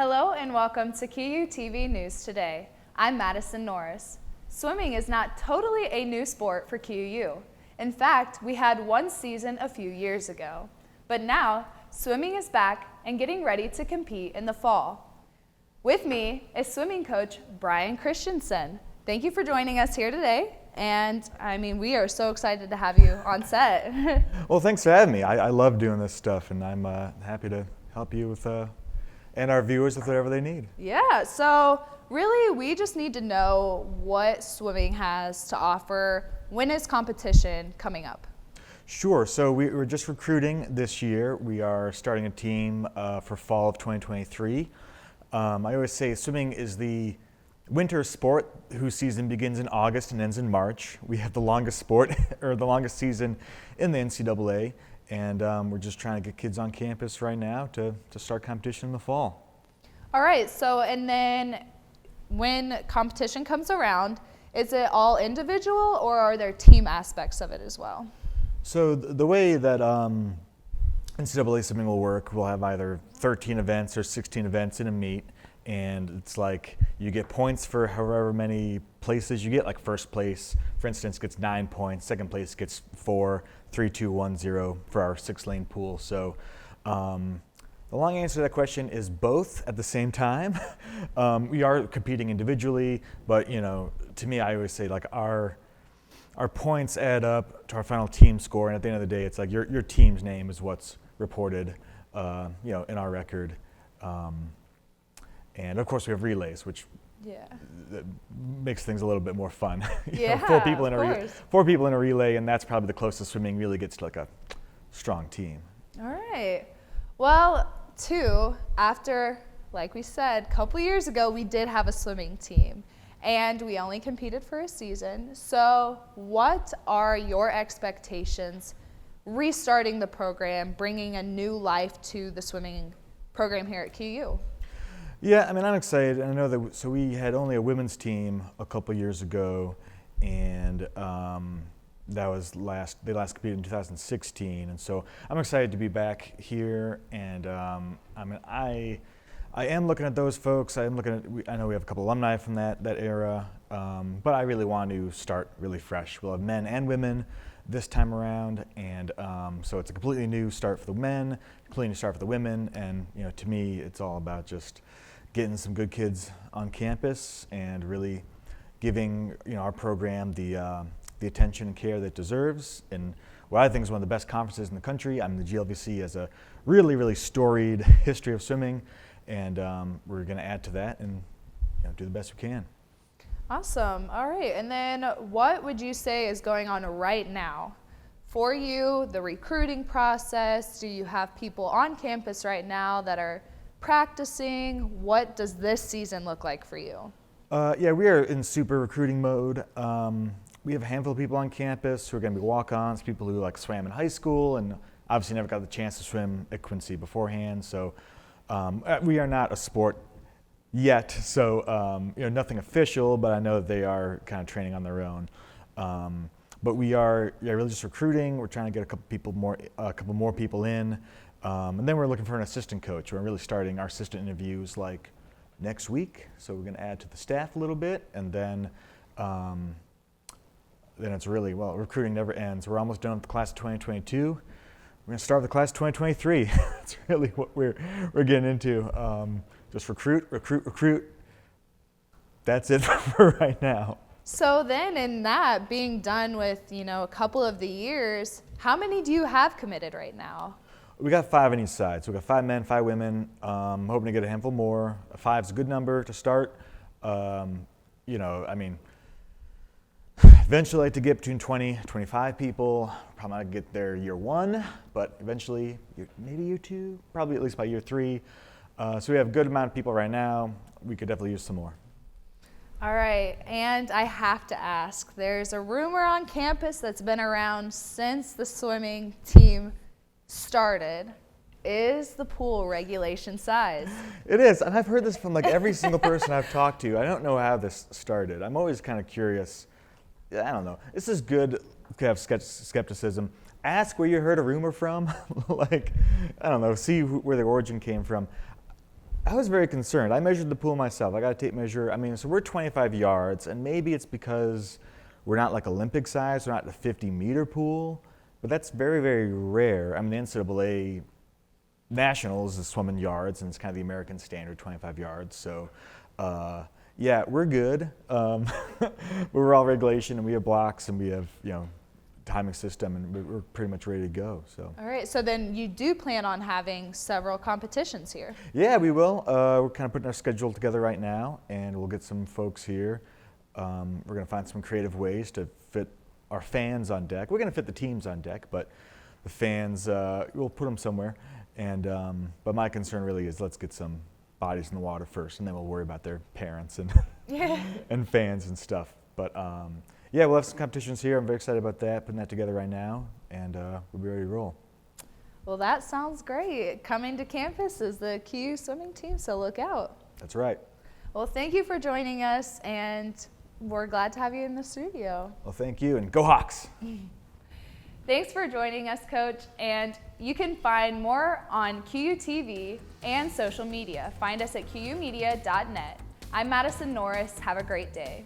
Hello and welcome to QUTV News Today. I'm Madison Norris. Swimming is not totally a new sport for QU. In fact, we had one season a few years ago. But now, swimming is back and getting ready to compete in the fall. With me is swimming coach Brian Christensen. Thank you for joining us here today. And we are so excited to have you on set. Well, thanks for having me. I love doing this stuff, and I'm happy to help you with and our viewers with whatever they need. Yeah, so really we just need to know what swimming has to offer. When is competition coming up? Sure, so we're just recruiting this year. We are starting a team for fall of 2023. I always say swimming is the winter sport whose season begins in August and ends in March. We have the longest sport, or the longest season in the NCAA, and we're just trying to get kids on campus right now to start competition in the fall. All right, so and then when competition comes around, is it all individual or are there team aspects of it as well? So the way that NCAA swimming will work, we'll have either 13 events or 16 events in a meet. And it's like you get points for however many places you get. Like first place, for instance, gets 9 points. Second place gets 4, 3, 2, 1, 0 for our 6-lane pool. So the long answer to that question is both at the same time. We are competing individually, but to me, I always say like our points add up to our final team score, and at the end of the day, it's like your team's name is what's reported, in our record. And of course, we have relays, which that makes things a little bit more fun. Four people in a relay, and that's probably the closest swimming really gets to like a strong team. All right. Well, after, like we said, a couple years ago, we did have a swimming team, and we only competed for a season. So what are your expectations restarting the program, bringing a new life to the swimming program here at QU? Yeah, I'm excited. I know that. So we had only a women's team a couple years ago, and that was they last competed in 2016. And so I'm excited to be back here. And I am looking at those folks. I know we have a couple alumni from that era, but I really want to start really fresh. We'll have men and women this time around, and so it's a completely new start for the men, completely new start for the women. And to me, it's all about just getting some good kids on campus and really giving our program the attention and care that it deserves. And what I think is one of the best conferences in the country. The GLVC has a really, really storied history of swimming, and we're going to add to that and do the best we can. Awesome. All right. And then what would you say is going on right now for you, the recruiting process? Do you have people on campus right now that are practicing? What does this season look like for you? Yeah, we are in super recruiting mode. We have a handful of people on campus who are going to be walk-ons, people who swam in high school and obviously never got the chance to swim at Quincy beforehand. So we are not a sport yet, so nothing official, but I know that they are kind of training on their own. But we are really just recruiting. We're trying to get a couple more people in. And then we're looking for an assistant coach. We're really starting our assistant interviews like next week. So we're going to add to the staff a little bit, and then it's really, recruiting never ends. We're almost done with the class of 2022. We're going to start with the class of 2023. That's really what we're getting into. Just recruit. That's it for right now. So then in that, being done with, a couple of the years, how many do you have committed right now? We got 5 on each side. So we got 5 men, 5 women. Hoping to get a handful more. 5 is a good number to start. Eventually I'd like to get between 20, 25 people. Probably not get there year 1, but eventually maybe year 2, probably at least by year 3. So we have a good amount of people right now. We could definitely use some more. All right, and I have to ask, there's a rumor on campus that's been around since the swimming team started. Is the pool regulation size? It is, and I've heard this from every single person I've talked to. I don't know how this started. I'm always kind of curious. I don't know. This is good to have skepticism. Ask where you heard a rumor from. I don't know, see where the origin came from. I was very concerned. I measured the pool myself. I got a tape measure. I mean, so we're 25 yards, and maybe it's because we're not like Olympic size, we're not a 50-meter pool, but that's very, very rare. I mean, the NCAA Nationals is swimming yards, and it's kind of the American standard, 25 yards. So, yeah, we're good. We're all regulation, and we have blocks, and we have, timing system, and we're pretty much ready to go. So. All right, so then you do plan on having several competitions here. Yeah, we will. We're kind of putting our schedule together right now, and we'll get some folks here. We're going to find some creative ways to fit our fans on deck. We're going to fit the teams on deck, but the fans, we'll put them somewhere. And but my concern really is let's get some bodies in the water first, and then we'll worry about their parents and and fans and stuff. But yeah, we'll have some competitions here. I'm very excited about that, putting that together right now, and we'll be ready to roll. Well, that sounds great. Coming to campus is the QU swimming team, so look out. That's right. Well, thank you for joining us, and we're glad to have you in the studio. Well, thank you, and go Hawks! Thanks for joining us, Coach, and you can find more on QUTV and social media. Find us at QUmedia.net. I'm Madison Norris. Have a great day.